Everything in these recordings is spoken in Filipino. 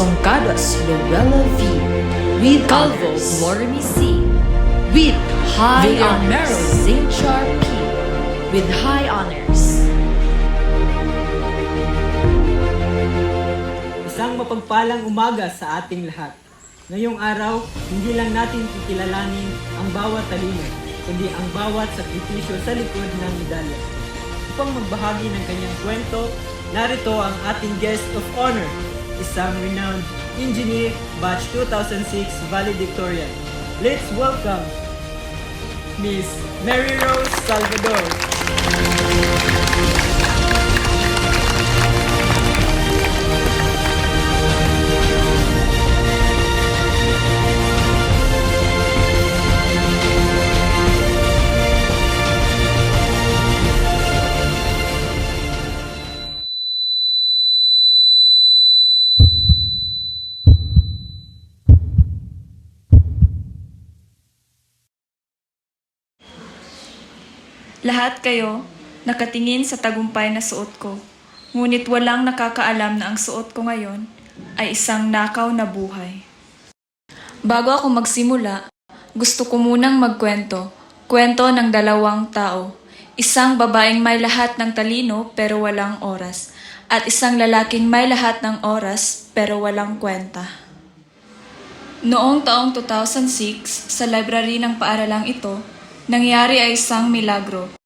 Songcadas Luella V. With Calvo Mormi C. With High Honors St. Char P. With High Honors. Isang mapagpalang umaga sa ating lahat. Ngayong araw, hindi lang natin kikilalanin ang bawat talino, kundi ang bawat sakripisyo sa likod ng medalya. Upang magbahagi ng kanyang kwento, narito ang ating guest of honor, isang renowned engineer batch 2006 valedictorian. Let's welcome Miss Mary Rose Salvador. Lahat kayo nakatingin sa tagumpay na suot ko. Ngunit walang nakakaalam na ang suot ko ngayon ay isang nakaw na buhay. Bago ako magsimula, gusto ko munang magkwento. Kwento ng dalawang tao. Isang babaeng may lahat ng talino pero walang oras. At isang lalaking may lahat ng oras pero walang kwenta. Noong taong 2006, sa library ng paaralang ito, nangyari ay isang milagro.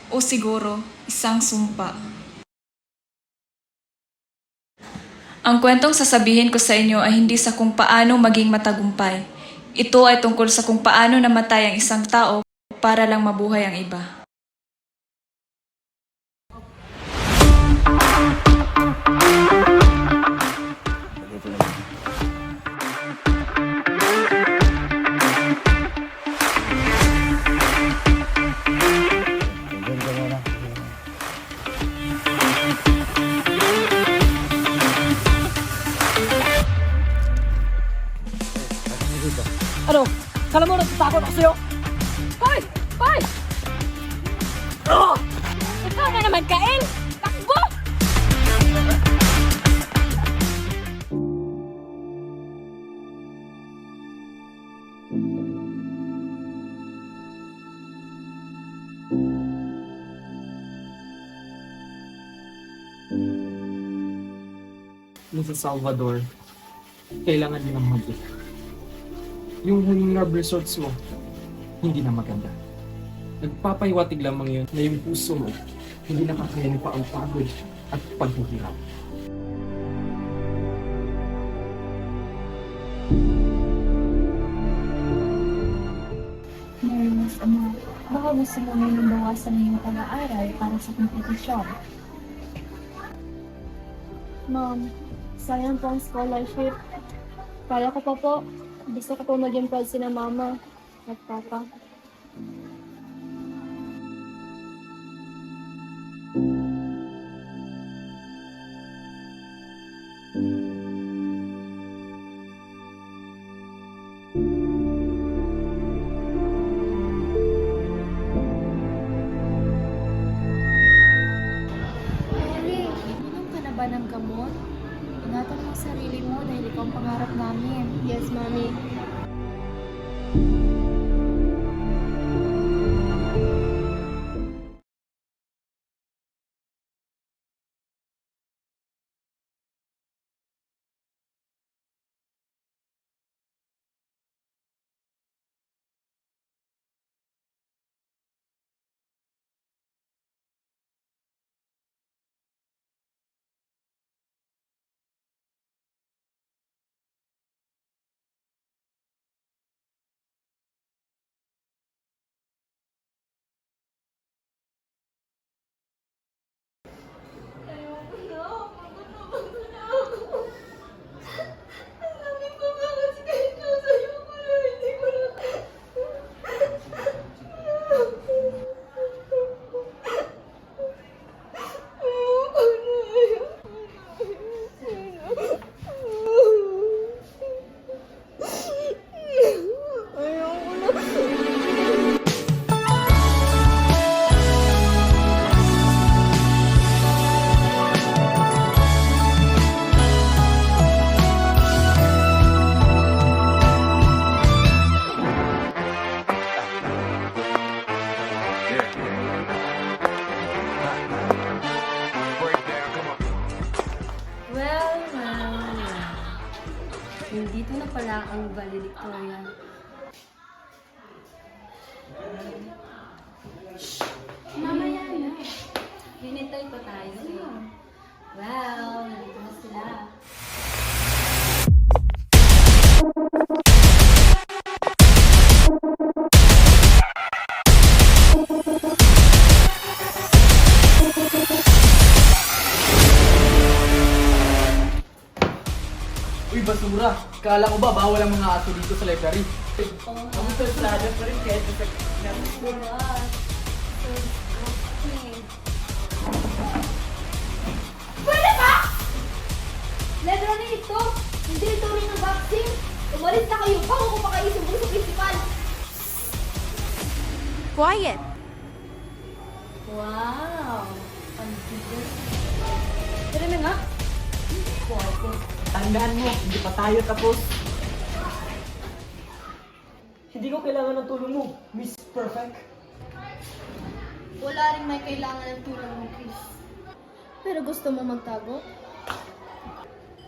O siguro, isang sumpa. Ang kwentong sasabihin ko sa inyo ay hindi sa kung paano maging matagumpay. Ito ay tungkol sa kung paano namatay ang isang tao para lang mabuhay ang iba. Ano? Kala mo natatakot ako sa'yo? Hoy! Hoy! Oh! Ikaw na naman, Kael! Takbo! Sa Salvador, kailangan din ng mag yung huling lab results mo, hindi na maganda. Nagpapahiwatig lamang yun na yung puso mo, hindi nakakayanin pa ang pagod at paghihirap. Mas baka gusto mo ngayon bawasan na yung pag-aaral para sa kompetisyon. Ma'am, sayang po ang scholarship. Kala ko pa po, gusto ko po maging proud si na mama at papa. Mary, inom ka na ba ng gamot? Ingatan mo ang sarili mo dahil ikaw ang pangarap namin. Yes, Mommy. nandito na pala ang valedictorian. Mamaya na. Hinintay pa tayo. Wow, nandito na sila. Uy, basura! Kala ko ba bawal ang mga aso dito sa library? Pwede ba? Library ito! Hindi ito rin ang vaccine! Umalis na kayo bago ko pakaisumbong sa principal! Quiet! Wow! Ang bilis. Tara na nga. Pwede. Tandaan mo, hindi pa tayo tapos. Hindi ko kailangan ng tulong mo, Miss Perfect. Wala rin may kailangan ng tulong mo, Chris. Pero gusto mo magtago?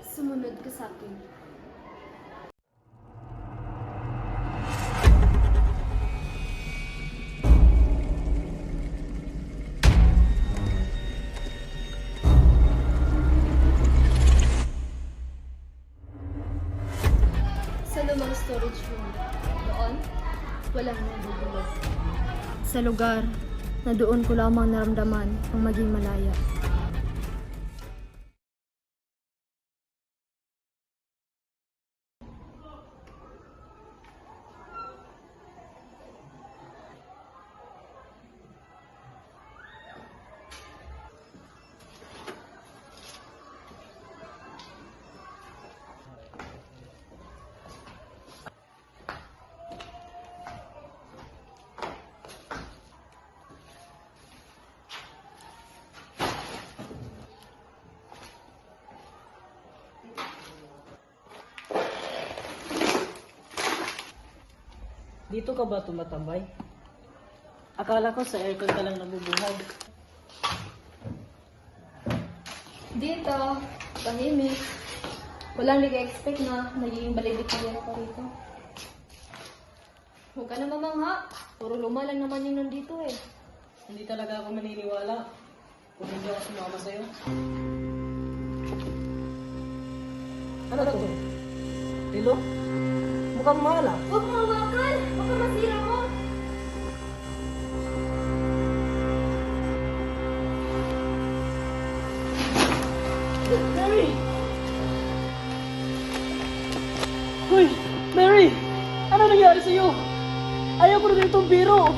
Sumunod ka sa akin. Sa lumang storage room. Doon, walang nabubulog. Sa lugar na doon ko lamang naramdaman ang maging malaya. Dito ka ba tumatambay? Akala ko sa aircon ka lang nabubuhay. Dito, tahimik. Walang nag-expect na nagiging valedictorian ako rito. Huwag ka na mamangha. Puro luma lang naman yung nandito eh. Hindi talaga ako maniniwala kung hindi ako sumama sa'yo. Ano to? Tilo? Mukhang mahal ah. Huwag mo hawakan! Baka masira mo! Mary! Hoy! Mary! Ano nangyari sa'yo? Ayaw ko na itong biro!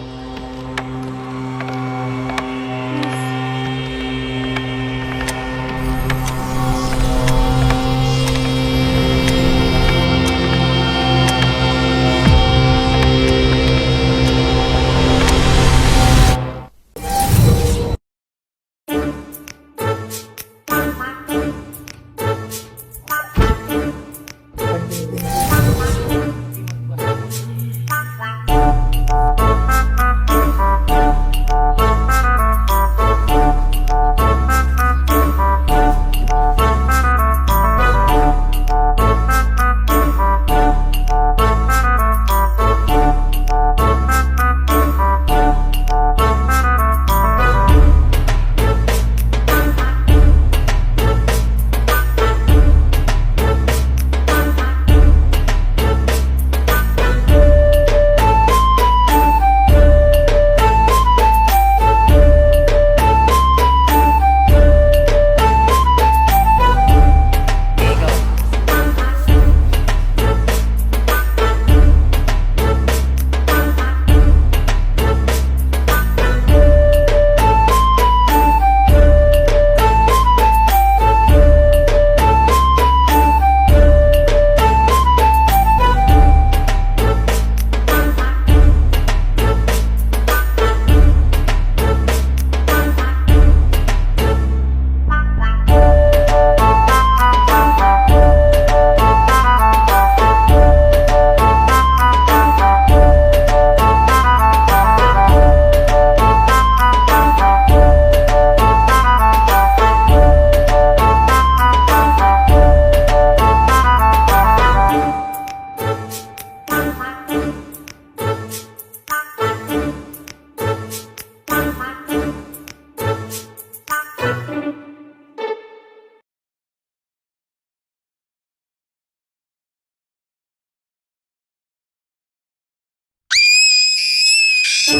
Na?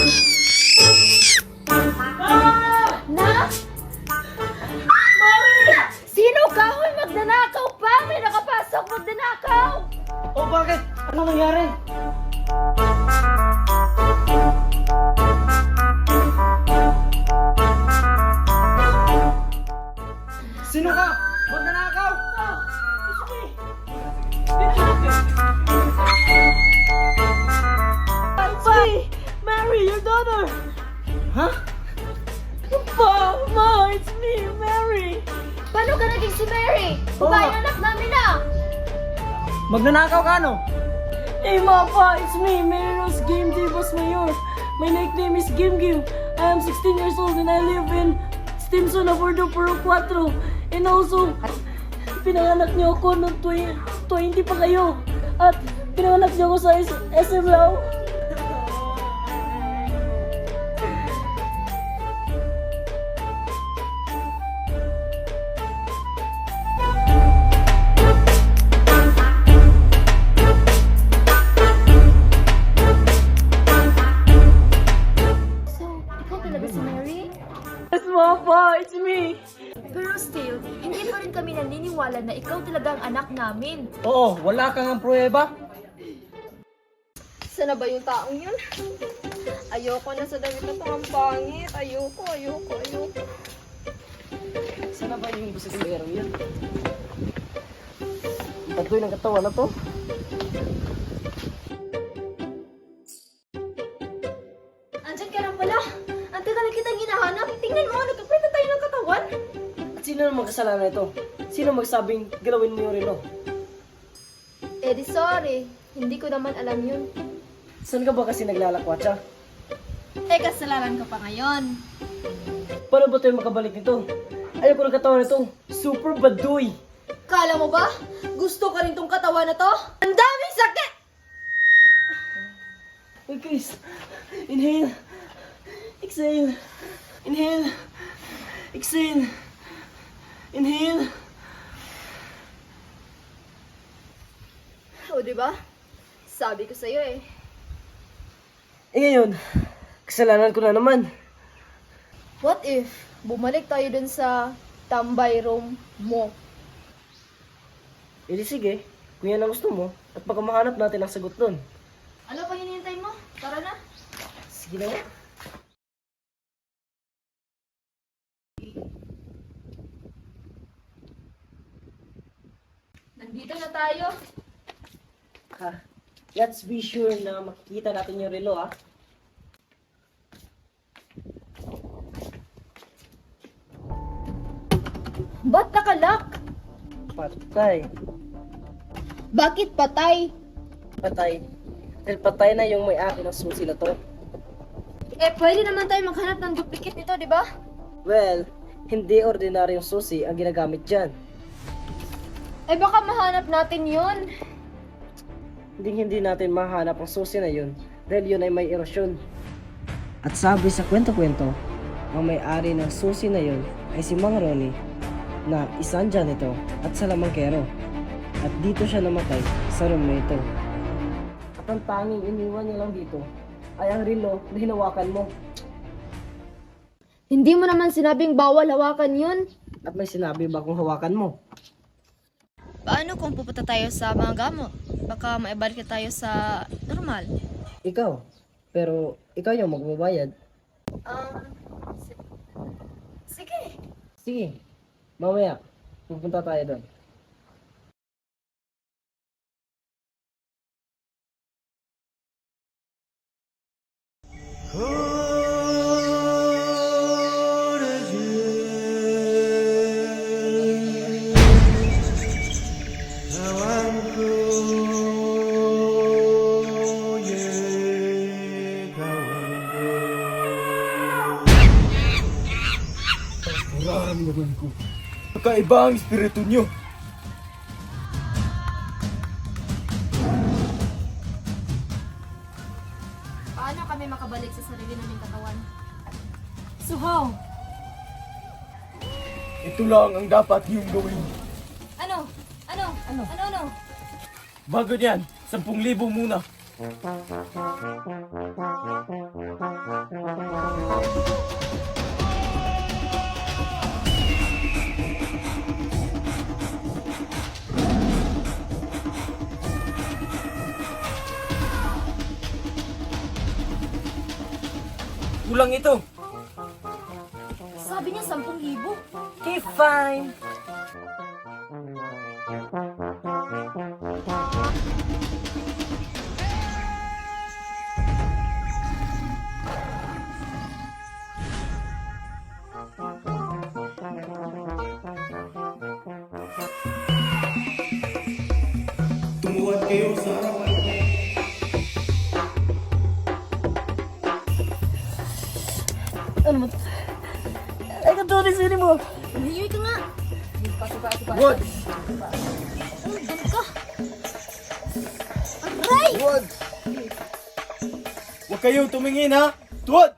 Mami! Sino ka? Hoy, magnanakaw pa! May nakapasok magnanakaw! O bakit? Ano nangyari? Sino ka? Magnanakaw! Bye! Mary, your daughter! Ha? Ma, it's me, Mary! Paano ka naging si Mary? Oo. Babae anak namin na! Magnanakaw ka, no? Hey, Papa, it's me, Mary Rose Game Divas Mayor. My nickname is Game Game. I am 16 years old and I live in Stinson, Abordo, Puro 4. And also, pinanganak niyo ako noong 20 pa kayo. At pinanganak niyo ako sa SM Lao. So, ikaw talaga si Mary? Yes, Papa, it's me. Pero still, hindi pa rin kami naniniwala na ikaw talaga ang anak namin. Oo, wala kang ang pruweba. Sana ba yung taong yun? Ayoko na sa damit na pang pangit. Ayoko. Sana ba yung busiklero yun? Ang tatoy ng katawan na to. Andyan ka na pala. Ang tagal na kitang hinahanap. Tingnan mo, nagkakwenta tayo ng katawan. At sino naman kasalanan ito? Sino magsabing galawin mo yung relo? Eh di sorry. Hindi ko naman alam yun. Saan ka ba kasi naglalakwatsa? Eh kasalanan ko pa ngayon. Paano ba tayo makabalik nito? Ayoko ng katawan nito. Super baduy! Kala mo ba? Gusto ka rin tong katawan na to? Ang daming sakit! Hey Chris, inhale. Exhale. Inhale. Exhale. Inhale. O diba? Sabi ko sa'yo eh. Eh ngayon, kasalanan ko na naman. What if bumalik tayo dun sa tambay room mo? Eh di sige, kung yan ang gusto mo, at baka mahanap natin ang sagot nun. Ano pa hinihintay mo? Tara na. Sige na nga. Nandito na tayo. Ha, let's be sure na makikita natin yung relo, ah. Ba't nakalak? Patay. Bakit patay? Patay. Dahil patay na yung may-ari ng susi na to. Eh, pwede naman tayo maghanap ng duplicate nito, di ba? Well, hindi ordinaryong susi ang ginagamit dyan. Eh, baka mahanap natin yun. Hindi natin mahanap ang susi na yun dahil yun ay may erosyon. At sabi sa kwento-kwento, ang may-ari ng susi na yun ay si Mang Ronnie na isang janitor at salamangkero. At dito siya namatay sa room na ito. At ang tanging iniwan niya lang dito ay ang relo na hinawakan mo. Hindi mo naman sinabing bawal hawakan yun. At may sinabi ba kung hawakan mo? Paano kung pupunta tayo sa mga gamot? Baka maibalik tayo sa normal. Ikaw. Pero ikaw yung magbabayad. Sige. Sige. Mamaya, pupunta tayo doon. Nararamdaman ko. Kakaiba ang espiritu nyo. Paano kami makabalik sa sarili naming katawan? So how? Ito lang ang dapat niyong gawin. Ano? Bago niyan, 10,000 muna. Kulang ito. Sabi niya 10,000. Okay, fine. Tumuhan kayo sa harapan. Ano mo? Ay, katuloy sini mo. Hiyoy ka nga. Wood! Aray! Wood! Huwag kayong tumingin ha! Tuwad!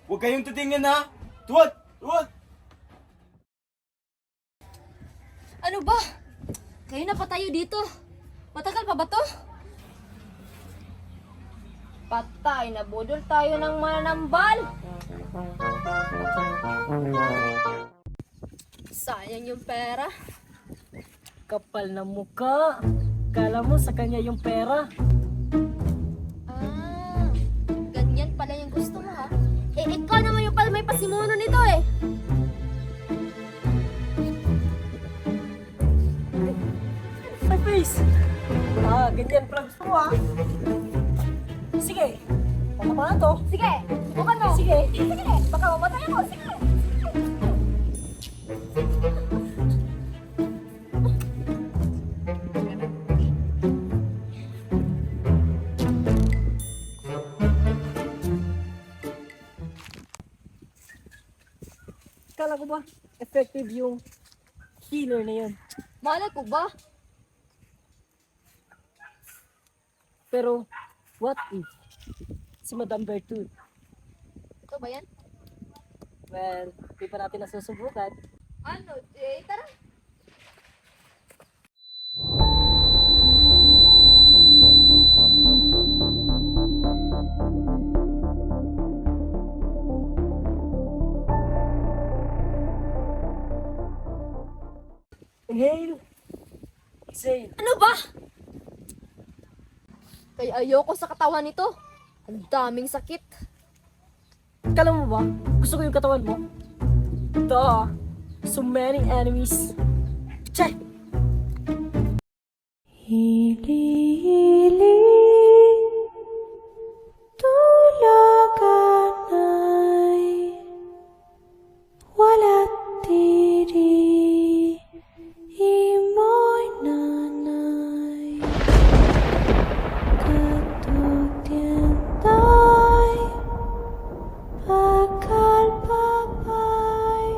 Huwag kayong titingin ha! Tuwad! Tuwad! Ano ba? Kayo na pa tayo dito. Matagal pa ba to? Patay, nabudol tayo ng mananambal. Sayang yung pera. Kapal na muka. Kala mo sa kanya yung pera. Ah, ganyan pala yung gusto mo ha? Eh, ikaw naman yung pala may pasimuno nito eh. My face. Ganyan pala gusto mo Sige. Baka ba to? Sige, subukan mo. Sige. Sige, baka mamatay ako. Sige. Kala ko ba effective yung healer na yun. Malay ko ba? Pero, what if si Madam Bertud? Ito ba yan? Well, di pa natin nasusubukan. Ano, tara. Inhale. Exhale. Ano ba? Kaya ayoko sa katawan nito. Ang daming sakit. Kala mo ba? Gusto ko yung katawan mo? Duh. So many enemies. Check! Hili-hili tulagan ay wala't diri imo'y nanay katutyan tay bakal papay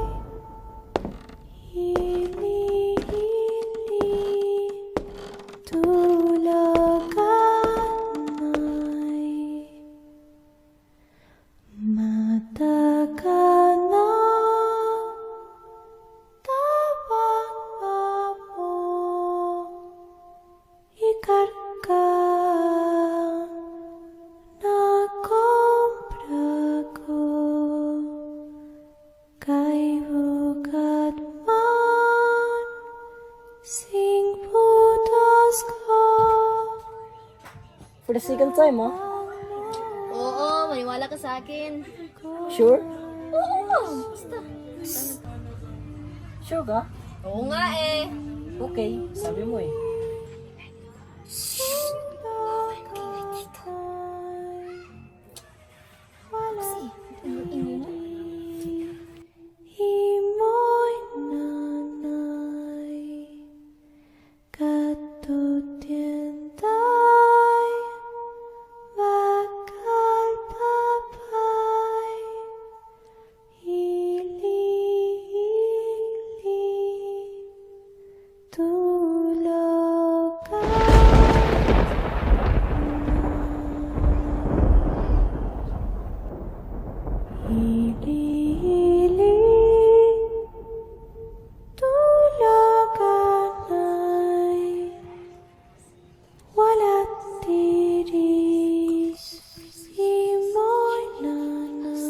hili-hili tulagan ay matagal na tawag mo ikarga na kompra ko kay hugat man sing putas ko. For the second time, ha? Oo, maniwala ka sa akin. Sure? Oo, basta. Sure ka? Oo nga eh. Okay, sabi mo eh. Kasi, ingay mo. Imo'y nanay katutyan tay bakal papay hili-hili tulagan hili-hili tulagan ay wala't diri imo'y nanay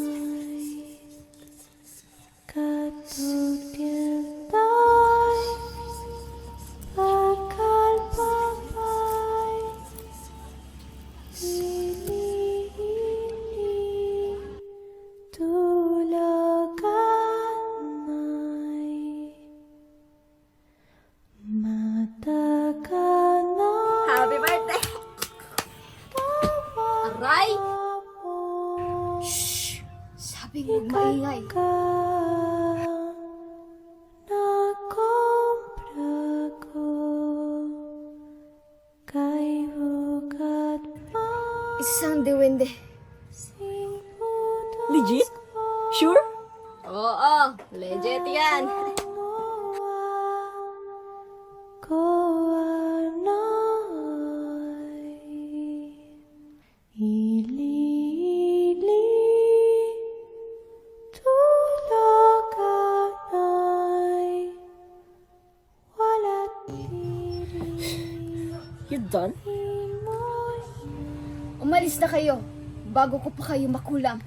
Huwag maingay. Isang diwende. Legit? Sure? Oo, legit yan. You done? Umalis na kayo bago ko pa kayo makulam.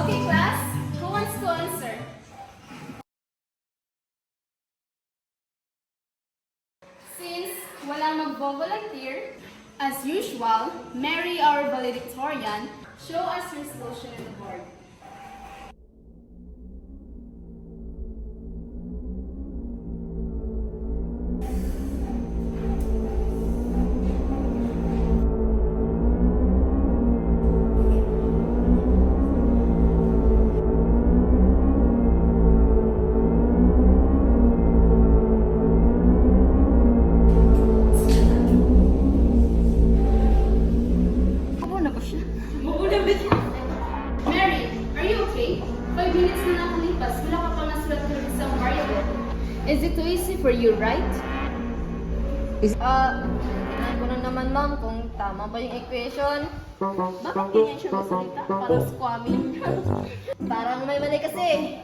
Okay, class. Who wants to answer? Since walang mag-volunteer, as usual, Mary, our valedictorian, show us your solution on the board. Mary, are you okay? 5 minutes na nakalipas, wala ka pang nasulat ng isang variable. Is it too easy for you, right? Tingnan ko na naman, ma'am, kung tama ba yung equation. Bakit ganyan siya masalita? Parang squammy. Parang may mali kasi.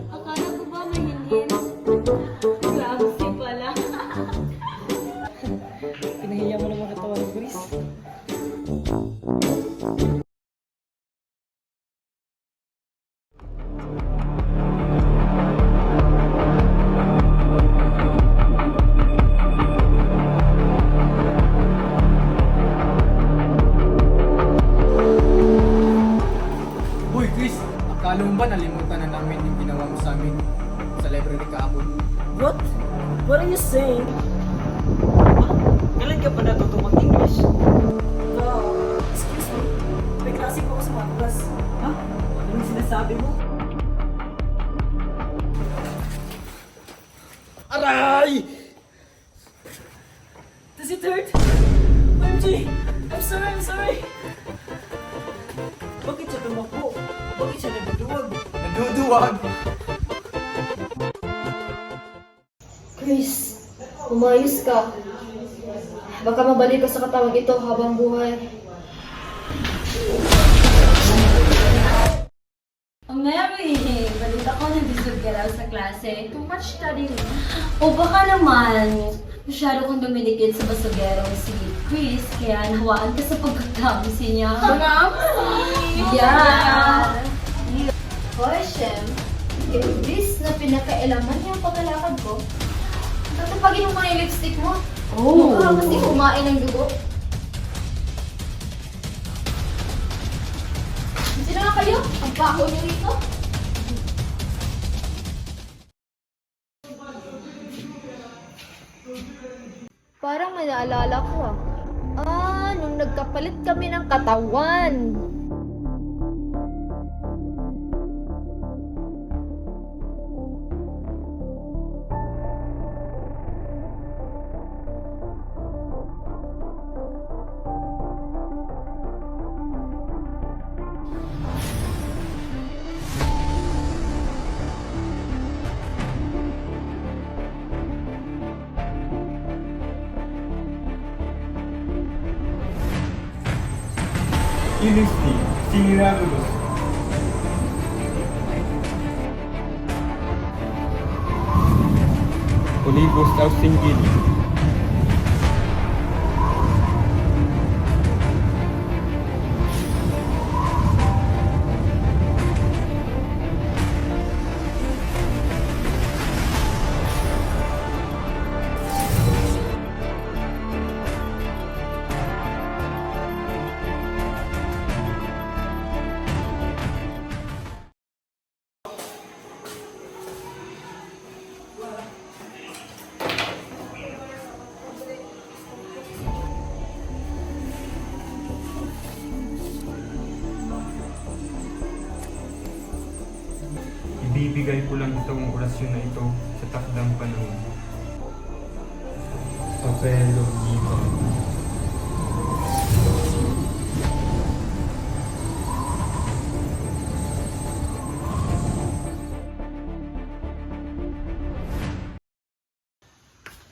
Akala ko ba may hinhin? Clumsy pala. Pinahiya mo naman katawan ni Chris. Uy, Chris! Akala mo ba nalimutan na namin yung ginawa mo sa amin sa library kahapon? What? What are you saying? Kailan ka pa natutong mag-English? Excuse me. May klase ko ako sa math class. Ha? Anong sinasabi mo? Aray! Does it hurt? OMG! I'm sorry. Bakit siya tumakbo? Bakit siya nagduduwag? Nagduduwag! Chris, umayos ka. Baka mabalik ka sa katawag ito habang buhay. Mary, balita ko nag-disturb ka raw sa klase. Too much studying. O baka naman, masyado kong dumidikit sa basugerong si Chris, kaya nahawaan ka sa pagkakamsi niya. Yeah! Hoy, Shem. Imbis na pinakailaman niya ang paglalakad ko, tatapagin mo na yung lipstick mo. Oh! Mukha kasi kumain ng dugo. Sino na kayo? Ang baho niyo rito. may naalala ko ah. Nung nagkapalit kami ng katawan. Inisti, Tirándolos. Olivos Austingili. Ibibigay ko lang itong orasyon na ito sa takdang panahon. Papelo Nico.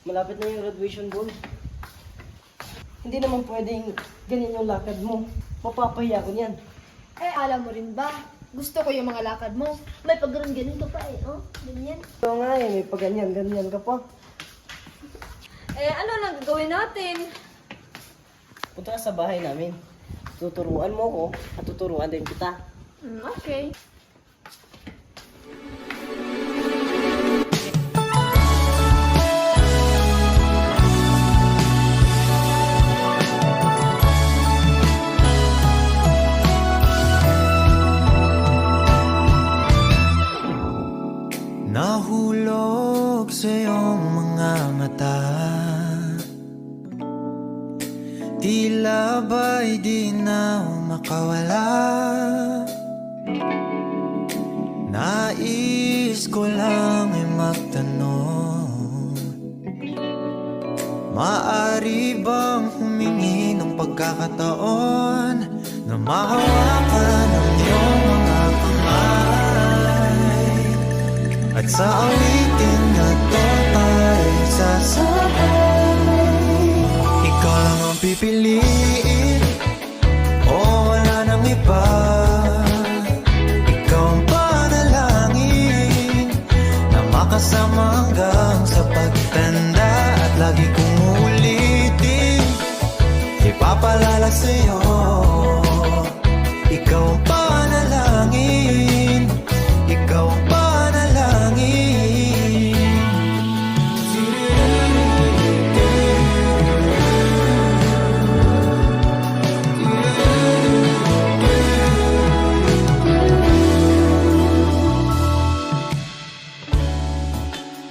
Malapit na yung graduation ball. Hindi naman pwedeng ganyan yung lakad mo. Mapapahiya ko niyan. Alam mo rin ba? Gusto ko yung mga lakad mo. May pagganun-ganun ka pa oh. Ganyan. Oo nga may paganyan-ganyan ka pa. Ano lang gagawin natin? Punta ka sa bahay namin. Tuturuan mo ko at tuturuan din kita. Okay. Nahulog sa iyong mga mata, tila ba'y di na makawala. Nais ko lang ay magtanong, maaari bang humingi ng pagkakataon na mahawakan ang iyong mga kamay, at sa awitin na to tayo sasabay. Ikaw lang ang pipiliin, o wala nang iba. Ikaw ang panalangin na makasama hanggang sa pagtanda. At lagi kong uulitin, ipapalala sa'yo, ikaw ang panalangin, ikaw ang panalangin.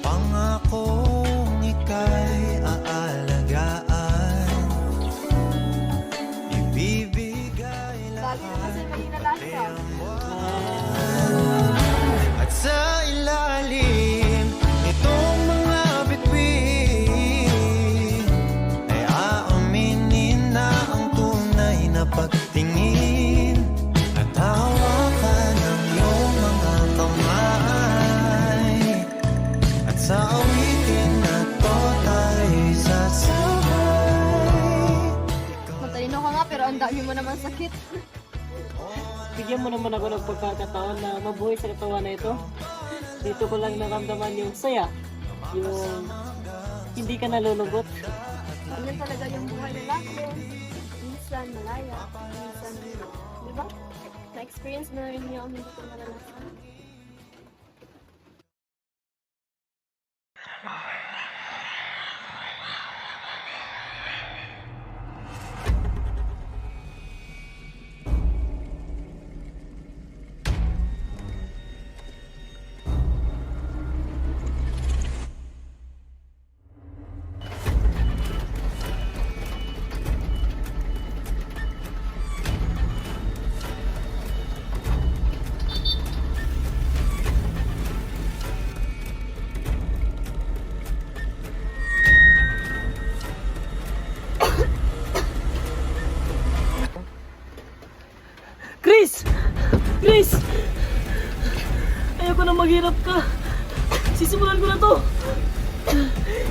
Pangakong ika'y aalagaan, ibibigay lahat at sa ilalim nitong mga bituin ay aaminin na ang tunay na pagtingin, at hawakan ang iyong mga kamay, at sa awitin na to tayo sasabay. Matalino ka nga pero ang dami mo naman sakit. Bigyan mo naman ako ng pagkakataon na mabuhay sa katawan na ito. Dito ko lang naramdaman yung saya, yung hindi ka nalulungkot. Ganyan talaga yung buhay ng lako. Minsan malaya, minsan di ba? Na-experience mo na rin yung hindi ko malalasan. Chris! Ayoko na maghirap ka. Sisimulan ko na to.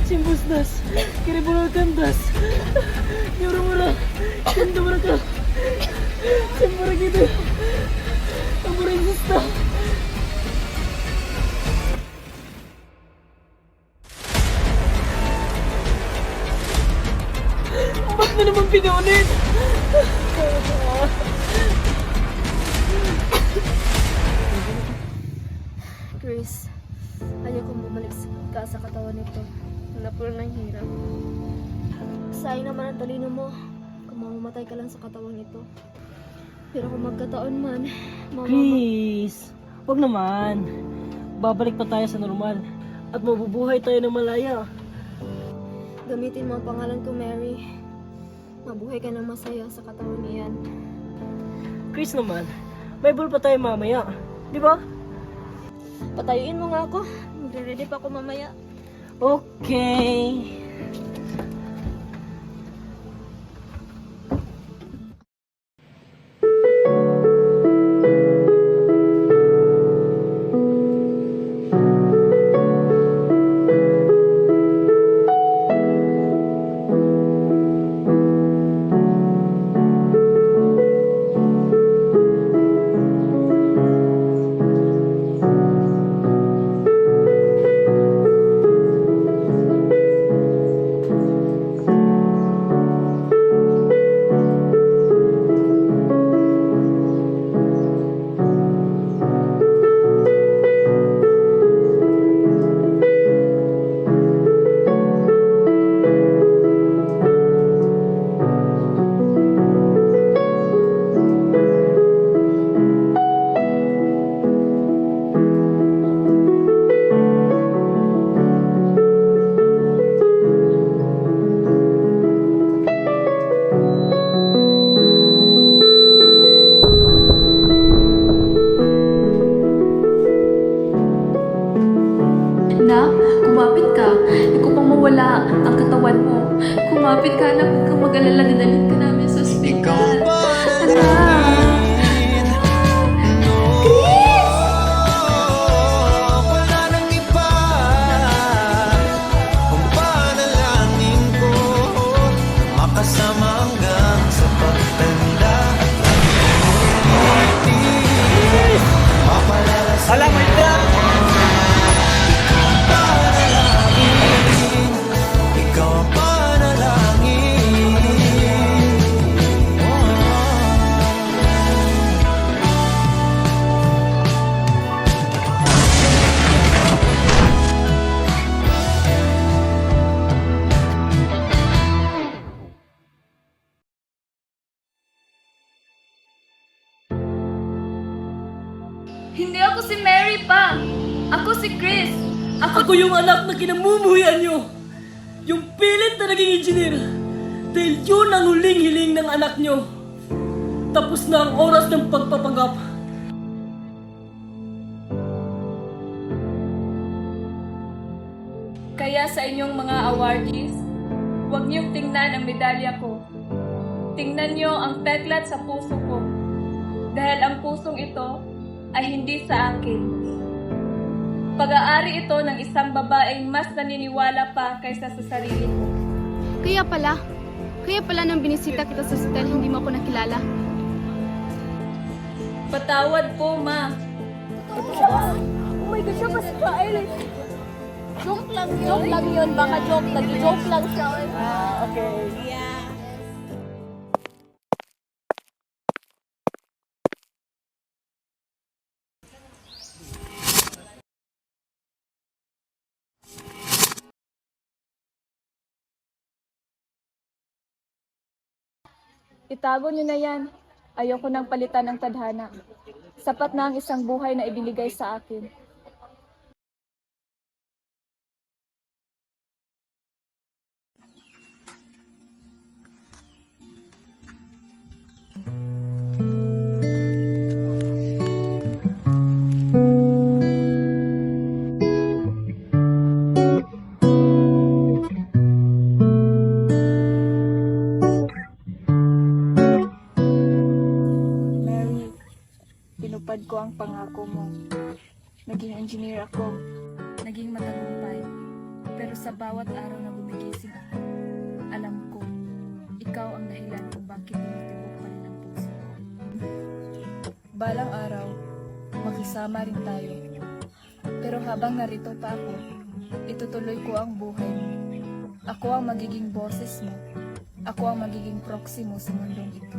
Simbusnas, Kiribunal Kandas, Yorumura, Kandumura ka. Simbura gitu. Amura insista. Ba't mo naman pinulit? Chris, ayokong bumalik ka sa katawan nito. Wala po ng hirap. Sayang naman ang talino mo kung mamamatay ka lang sa katawan nito. Pero kung magkataon man, Chris, wag naman. Babalik pa tayo sa normal. At mabubuhay tayo ng malaya. gamitin mo ang pangalan ko, Mary. Mabuhay ka ng masaya sa katawan niyan. Chris naman, may ball pa tayo mamaya. Di ba? Patayuin mo nga ako. Magre-ready pa ako mamaya. Okay. Nak, kumapit ka. Hindi ko pang mawala ang katawan mo. Kumapit ka, anak. Huwag kang mag-alala. Dinalhin ka namin sa ospital. Anak! Wala nang iba kung panalangin ko makasama hanggang sa pagtanda. Alam mo ito! Ikaw ang panalangin. Hindi ako si Mary pa. Ako si Chris. Ako yung anak na kinamumuhian nyo. Yung pilit na naging engineer. Dahil yun ang huling hiling ng anak nyo. Tapos na ang oras ng pagpapanggap. Kaya sa inyong mga awardees, huwag niyong tingnan ang medalya ko. Tingnan niyo ang peklat sa puso ko. Dahil ang pusong ito ay hindi sa akin. Pag-aari ito ng isang babaeng mas naniniwala pa kaysa sa sarili ko. Kaya pala nang binisita kita sa hotel, hindi mo ako nakilala. Patawad po, ma. Oh my God, siya pa si Kyle. Joke lang yun. Baka joke lang siya. Okay. Itago niyo na yan. Ayoko nang palitan ng tadhana. Sapat na ang isang buhay na ibinigay sa akin. natupad ko ang pangako mo. Naging engineer ako, naging matagumpay. Pero sa bawat araw na gumigising ako, alam ko, ikaw ang dahilan kung bakit tinutibok pa rin ang puso ko. Balang araw, makisama rin tayo. Pero habang narito pa ako, itutuloy ko ang buhay mo. Ako ang magiging boses mo. Ako ang magiging proxy mo sa mundong ito.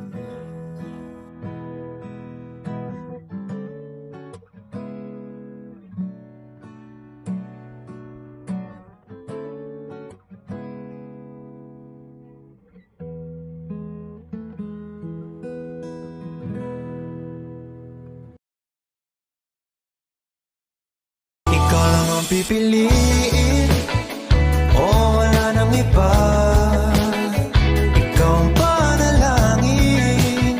Ikaw lang ang pipiliin, o wala nang iba. Ikaw ang panalangin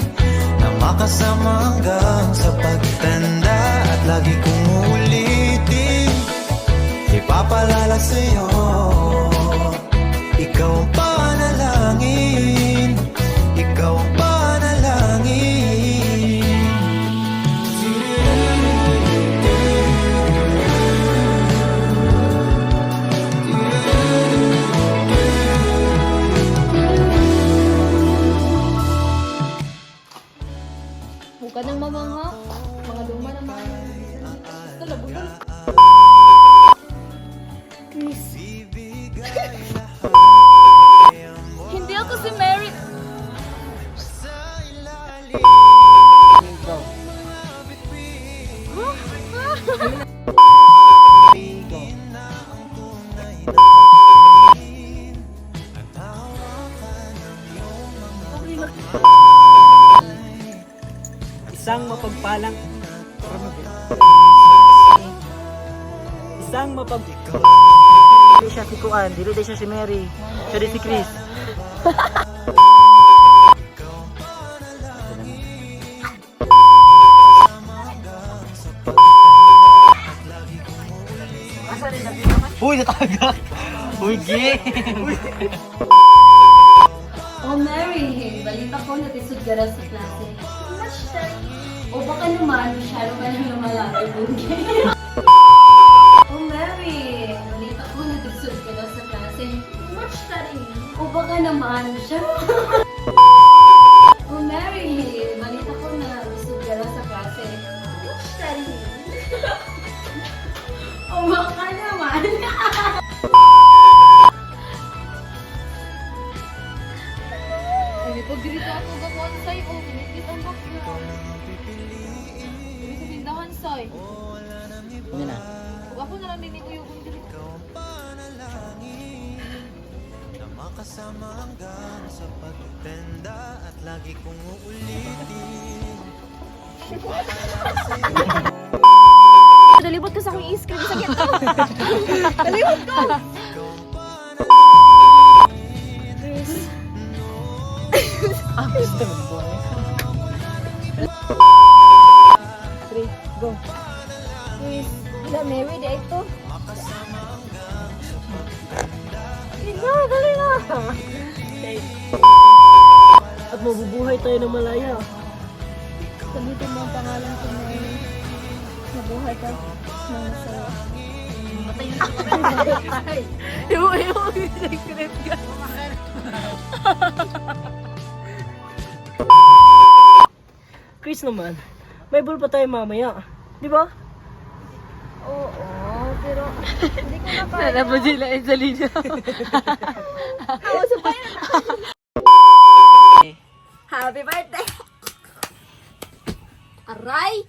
na makasama hanggang sa pagtanda. At lagi kong uulitin, ipapalala sa'yo. Ikaw ang panalangin, ikaw ang panalangin. Huwag ka nang mamangha. Mga luma naman. Basta labunan. Chris. Hindi ako si Mary. Isang mapagpalang Dili siya si Kuan, dili siya si Mary, siya di si Chris. Uy, natagak! Uy, gay! Oh, Mary, balita ko natisod ka na sa klase. Much time. O baka naman, masyado ka nang lumalaki, Bungi. Oh, Mary, balita ko natisod ka na sa klase. Much studying. O baka naman, masyado. Oh, Mary, balita ko na natisod ka na sa klase. Much studying. O baka naman. Pag dito ako gawon sa'yo, minipit ang bakla. Dito sa tindahan sa'yo. Ano na? Huwag ako na lang niniguyugon dito. Na makasama hanggang sa pagtenda. At lagi kong uulitin, Dalibot ka sa aking ice cream. Sakit ko. Dalibot ko. Chris. Gusto mo po. 3, go. Chris. Wala, Mary, di ito. Ino, dali na. At mabubuhay tayo ng malaya. Gamitin mo ang pangalan ko, Mary. Mabuhay ka ng masaya. Secret ka. Chris naman, may ball pa tayo mamaya. Di ba? Oo, pero hindi ko na kaya. Alam mo sila ay sa linya. Happy birthday! Aray!